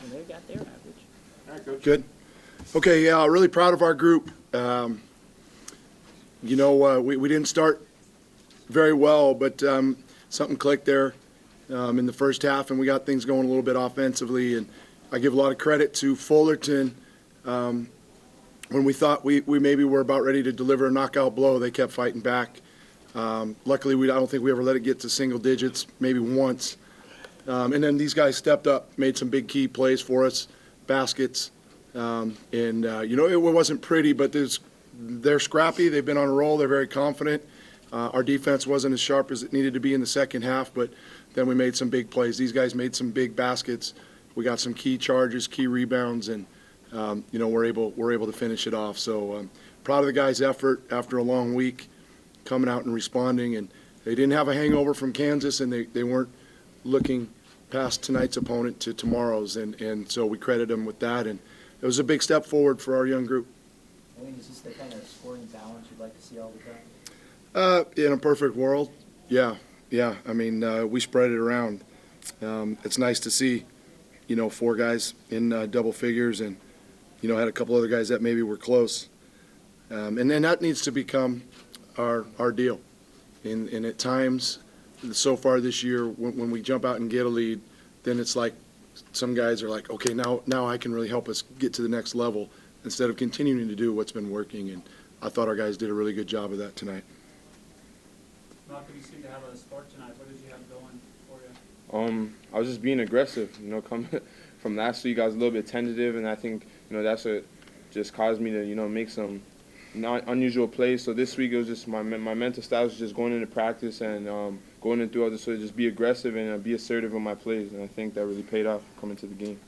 and they got their average. All right, Coach. Good. Okay, yeah, really proud of our group. We didn't start very well, but something clicked there in the first half, and we got things going a little bit offensively. And I give a lot of credit to Fullerton. When we thought we maybe were about ready to deliver a knockout blow, they kept fighting back. Luckily, I don't think we ever let it get to single digits, maybe once. And then these guys stepped up, made some big key plays for us, baskets. It wasn't pretty, but they're scrappy. They've been on a roll. They're very confident. Our defense wasn't as sharp as it needed to be in the second half, but then we made some big plays. These guys made some big baskets. We got some key charges, key rebounds, and we're able to finish it off. So proud of the guys' effort after a long week, coming out and responding. And they didn't have a hangover from Kansas, and they weren't looking past tonight's opponent to tomorrow's, and so we credit them with that. And it was a big step forward for our young group. I think it's just the kind of scoring balance you'd like to see all the time. In a perfect world, yeah. I mean, we spread it around. It's nice to see, 4 guys in double figures, and had a couple other guys that maybe were close. And then that needs to become our deal. And at times, so far this year, when we jump out and get a lead, then it's like some guys are like, okay, now I can really help us get to the next level instead of continuing to do what's been working. And I thought our guys did a really good job of that tonight. Malcom, you seem to have a spark tonight. What did you have going for you? I was just being aggressive. Coming from last week, I was a little bit tentative, and I think that's what just caused me to make some not unusual plays. So this week it was just my mental style was just going into practice and going into other, so just be aggressive and be assertive in my plays, and I think that really paid off coming to the game.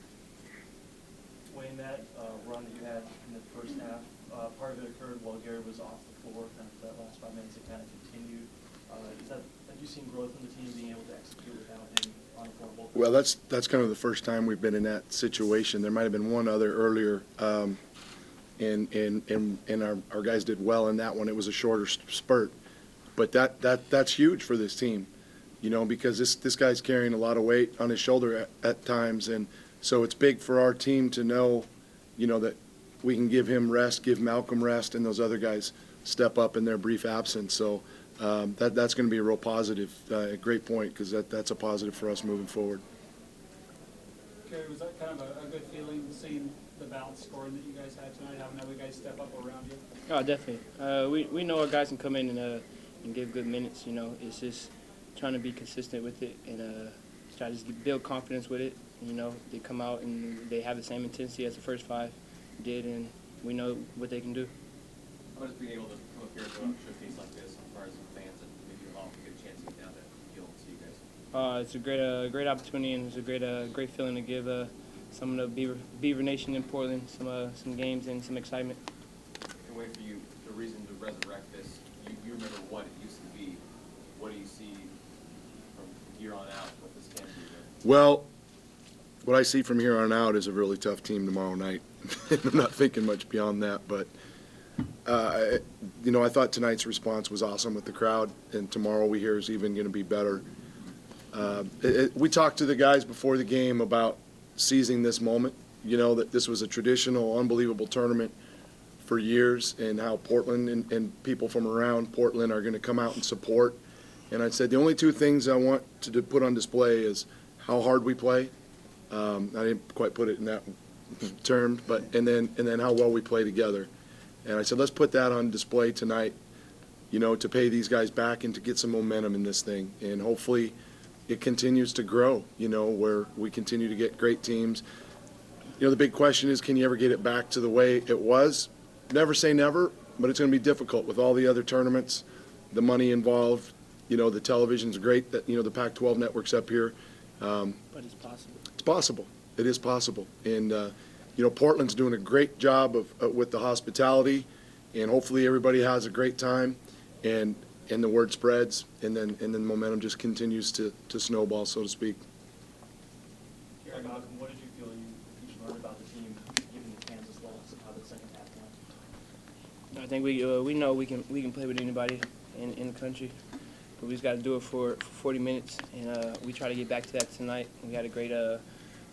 Wayne, that run that you had in the first half, part of it occurred while Gary was off the floor. Kind of that last 5 minutes, it kind of continued. Have you seen growth in the team being able to execute without him on the floor? Well, that's kind of the first time we've been in that situation. There might have been one other earlier, and our guys did well in that one. It was a shorter spurt, but that's huge for this team, because this guy's carrying a lot of weight on his shoulder at times, and so it's big for our team to know, that we can give him rest, give Malcom rest, and those other guys step up in their brief absence. So that's going to be a real positive, great point, because that's a positive for us moving forward. Gary, was that kind of a good feeling seeing the balanced scoring that you guys had tonight, having other guys step up around you? Oh, definitely. We know our guys can come in and give good minutes. It's just trying to be consistent with it and try to just build confidence with it. They come out and they have the same intensity as the first 5 did, and we know what they can do. How about being able to come up here and go on showcase like this as far as some fans and maybe allow them a good chance to get down to the field and see you guys? It's a great opportunity, and it's a great feeling to give some of the Beaver Nation in Portland some games and some excitement. And wait for you, the reason to resurrect this, you remember what it used to be. What do you see from here on out what this can do there? Well, what I see from here on out is a really tough team tomorrow night. I'm not thinking much beyond that, but I thought tonight's response was awesome with the crowd, and tomorrow we hear is even going to be better. We talked to the guys before the game about seizing this moment, that this was a traditional, unbelievable tournament for years, and how Portland and people from around Portland are going to come out and support. And I said the only 2 things I want to put on display is how hard we play. I didn't quite put it in that term, but and then how well we play together. And I said, let's put that on display tonight, to pay these guys back and to get some momentum in this thing. And hopefully it continues to grow, where we continue to get great teams. The big question is, can you ever get it back to the way it was? Never say never, but it's going to be difficult with all the other tournaments, the money involved. The television's great that, the Pac-12 network's up here. But it's possible. It's possible. It is possible. And, Portland's doing a great job with the hospitality, and hopefully everybody has a great time, and the word spreads, and then momentum just continues to snowball, so to speak. Gary, Malcom, what did you feel you learned about the team given the Kansas loss, how the second half went? I think we know we can play with anybody in the country, but we just got to do it for 40 minutes, and we try to get back to that tonight. We had a great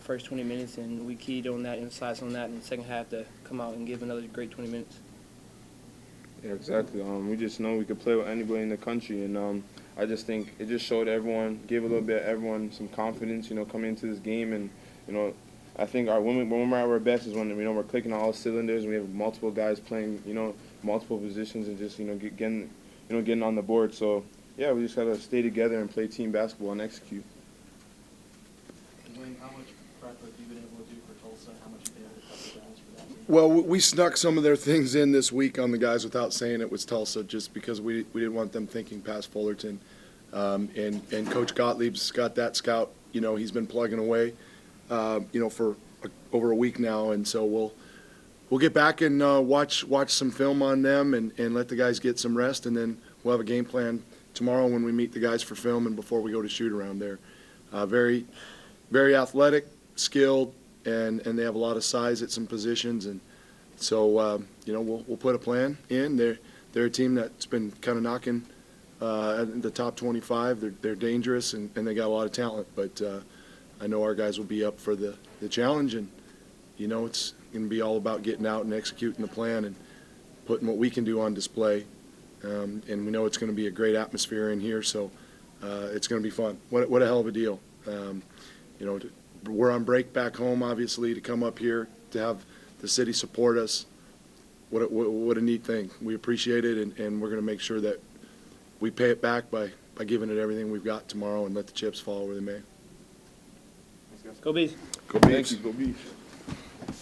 first 20 minutes, and we keyed on that, emphasized on that in the second half to come out and give another great 20 minutes. Yeah, exactly. We just know we could play with anybody in the country, and I just think it just showed everyone, gave a little bit everyone some confidence, coming into this game, and I think when we're at our best is when we're clicking on all cylinders, and we have multiple guys playing, multiple positions, and just getting on the board. So yeah, we just gotta stay together and play team basketball and execute. Wayne, how much prep have you been able to do for Tulsa? How much have you been able to cut the grounds for that team? Well, we snuck some of their things in this week on the guys without saying it was Tulsa, just because we didn't want them thinking past Fullerton. And Coach Gottlieb's got that scout. He's been plugging away, for over a week now, and so we'll get back and watch some film on them and let the guys get some rest, and then we'll have a game plan tomorrow when we meet the guys for film and before we go to shoot around there. Very, very athletic, skilled, and they have a lot of size at some positions, and so we'll put a plan in. They're a team that's been kind of knocking at the top 25. They're dangerous, and they got a lot of talent, but I know our guys will be up for the challenge, and it's going to be all about getting out and executing the plan and putting what we can do on display. And we know it's going to be a great atmosphere in here, so it's going to be fun. What a hell of a deal. We're on break back home, obviously, to come up here to have the city support us. What a neat thing. We appreciate it, and we're going to make sure that we pay it back by giving it everything we've got tomorrow and let the chips fall where they may. Go Bees. Go Bees. Thank you. Go Bees.